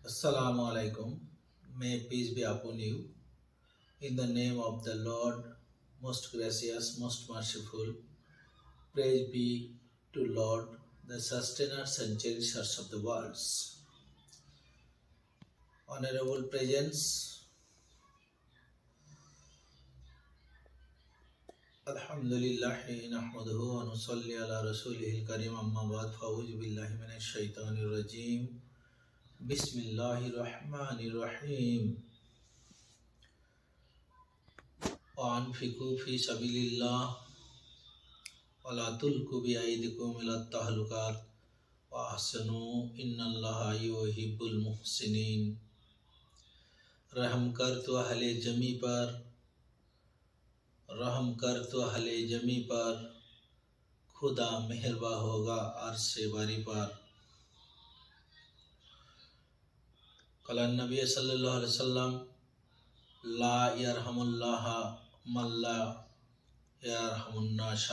Assalamu alaikum. May peace be upon you. In the name of the Lord, most gracious, most merciful, praise be to Lord, the sustainers and cherishers of the worlds. Honorable presence, Alhamdulillahi nahmaduhu wa nusalli ala rasulihil karim amma ba'd fa'udhu billahi minash shaitanir rajim. Bismillahir rahmanir rahim. Wa anfiqu fi sabilillah ولا تلقوا بأيديكم إلى التهلكات وأحسنوا إن الله يحب المحسنين। रहम कर तो अहले जमी पर, रहम कर तो अहले जमी पर, खुदा मेहरबा होगा अर्श बारी पर। कल नबी सल्लल्लाहु अलैहि वसल्लम ला यरहमुल्लाह मन ला यरहमुन्नास।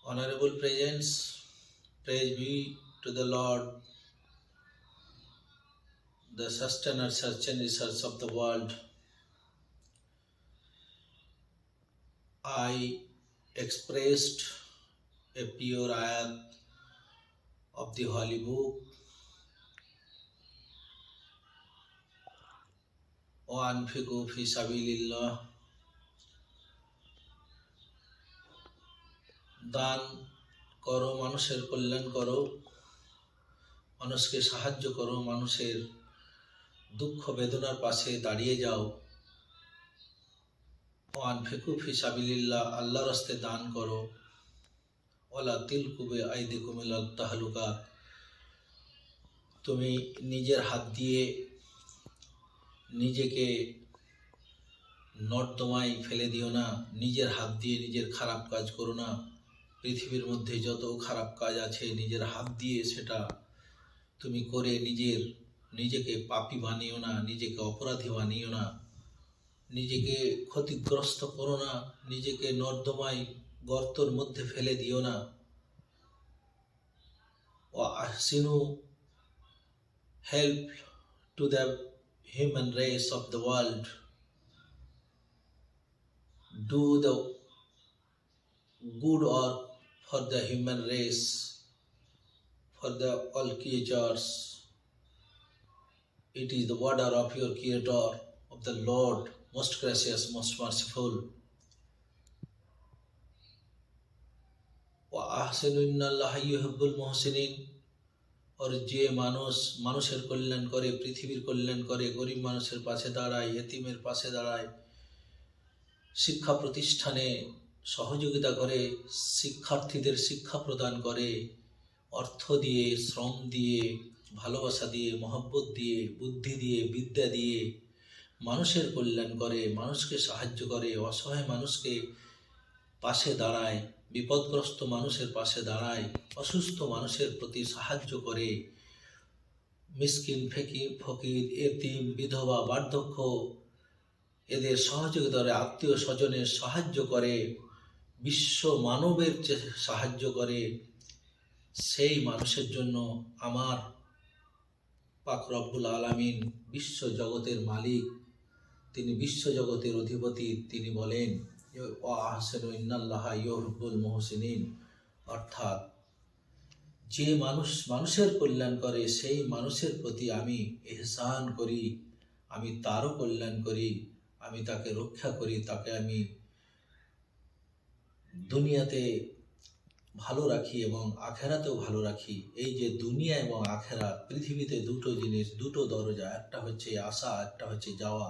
Honorable presence, praise be to the Lord, the sustainer, search and research of the world. I expressed a pure ayat of the Holy Book. وَأَنْفِقُوا فِي سَبِيلِ اللَّهِ। দান করো, মানুষের কল্যাণ করো, মানুষকে সাহায্য করো, মানুষের দুঃখ বেদনার পাশে দাঁড়িয়ে যাও। আনফিকু ফি সাবিলিল্লাহ, আল্লাহর রাস্তে দান করো। ওয়ালা তিলকু বিআইদিকুম ইলাত তাহলুকাত, তুমি নিজের হাত দিয়ে নিজেকে নর্দমায় ফেলে দিও না, নিজের হাত দিয়ে নিজের খারাপ কাজ করো না। পৃথিবীর মধ্যে যত খারাপ কাজ আছে নিজের হাত দিয়ে সেটা তুমি করে নিজেকে পাপী বানিও না, নিজেকে অপরাধী বানিও না, নিজেকে ক্ষতিগ্রস্ত করো না, নিজেকে নর্দমায় গর্তের মধ্যে ফেলে দিও না। আহসিনু, help to the human race of the world. Do the good work for the human race, for the all creatures. It is the order of your Creator, of the Lord, most gracious, most merciful. وَأَحْسِنُوا إِنَّ اللَّهَ يُحِبُّ الْمُحْسِنِينَ। और যে মানুষের কল্যাণ করে, পৃথিবীর কল্যাণ করে, গরিব মানুষের পাশে দাঁড়ায়, এতিমের পাশে দাঁড়ায়, শিক্ষা প্রতিষ্ঠানে সহযোগিতা করে, শিক্ষার্থীদের শিক্ষা প্রদান করে, অর্থ দিয়ে, শ্রম দিয়ে, ভালোবাসা দিয়ে, মহব্বত দিয়ে, বুদ্ধি দিয়ে, বিদ্যা দিয়ে মানুষের কল্যাণ করে, মানুষকে সাহায্য করে, অসহায় মানুষকে পাশে দাঁড়ায়, বিপদগ্রস্ত মানুষের পাশে দাঁড়ায়, অসুস্থ মানুষের প্রতি সাহায্য করে, মিসকিন, ফকির, এতিম, বিধবা, বার্ধক্য এদের সহযোগিতা করে, আত্মীয় স্বজনের সাহায্য করে, বিশ্ব মানবের সাহায্য করে, সেই মানুষের জন্য আমার পাক রব্বুল আলামিন, বিশ্ব জগতের মালিক, তিনি বিশ্ব জগতের অধিপতি, তিনি বলেন আহসানু ইন্নাল্লাহা ইউহিব্বুল মুহসিনিন। অর্থাৎ যে মানুষের কল্যাণ করে সেই মানুষের প্রতি আমি ইহসান করি, আমি তারও কল্যাণ করি, আমি তাকে রক্ষা করি, তাকে আমি দুনিয়াতে ভালো রাখি এবং আখেরাতেও ভালো রাখি। এই যে দুনিয়া এবং আখেরাত, পৃথিবীতে দুটো জিনিস, দুটো দরজা, একটা হচ্ছে আসা, একটা হচ্ছে যাওয়া।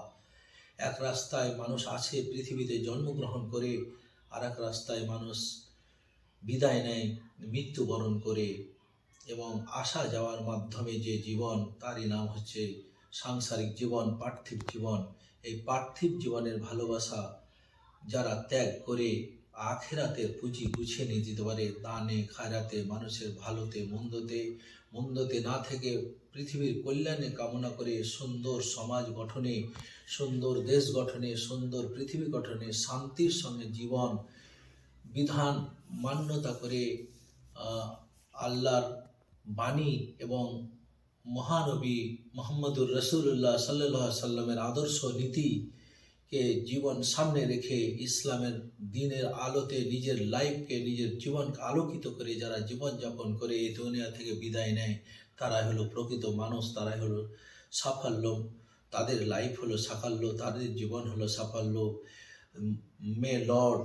এক রাস্তায় মানুষ আসে, পৃথিবীতে জন্মগ্রহণ করে, আর এক রাস্তায় মানুষ বিদায় নেয়, মৃত্যুবরণ করে। এবং আসা যাওয়ার মাধ্যমে যে জীবন, তারই নাম হচ্ছে সাংসারিক জীবন, পার্থিব জীবন। এই পার্থিব জীবনের ভালোবাসা যারা ত্যাগ করে আখেরাতের পুঁজি গুছিয়ে নিয়ে যেতে পারে, দানে খায়রাতে, মানুষের ভালোতে, মন্দতে না থেকে পৃথিবীর কল্যাণে কামনা করে সুন্দর সমাজ গঠনে, সুন্দর দেশ গঠনে, সুন্দর পৃথিবী গঠনে, শান্তির সঙ্গে জীবন বিধান মান্যতা করে আল্লাহর বাণী এবং মহানবী মোহাম্মদুর রসুল্লাহ সাল্লাহ সাল্লামের আদর্শ নীতিকে জীবন সামনে রেখে ইসলামের দিনের আলোতে নিজের লাইফকে, নিজের জীবনকে আলোকিত করে যারা জীবনযাপন করে এই দুনিয়া থেকে বিদায় নেয়, তারাই হলো প্রকৃত মানুষ, তারাই হলো সাফল্য। তাদের লাইফ হলো সাফল্য, তাদের জীবন হলো সাফল্য। মে Lord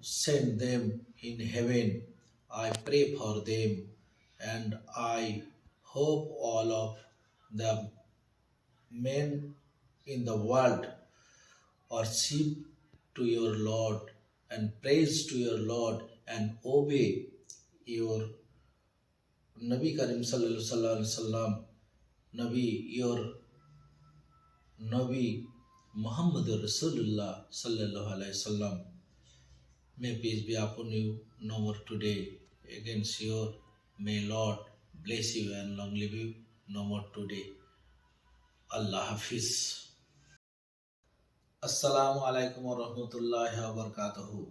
send them in heaven. I pray for them, and I hope all of the men in the world worship to your Lord and praise to your Lord and obey your Nabi Karim sallallahu alaihi wasallam, Nabi, your Nabi Muhammadur Rasulullah sallallahu alaihi wasallam. May peace be upon you no more today. Against your, may Lord bless you and long live you no more today. Allah Hafiz. Assalamu alaikum wa rahmatullahi wa barakatuhu.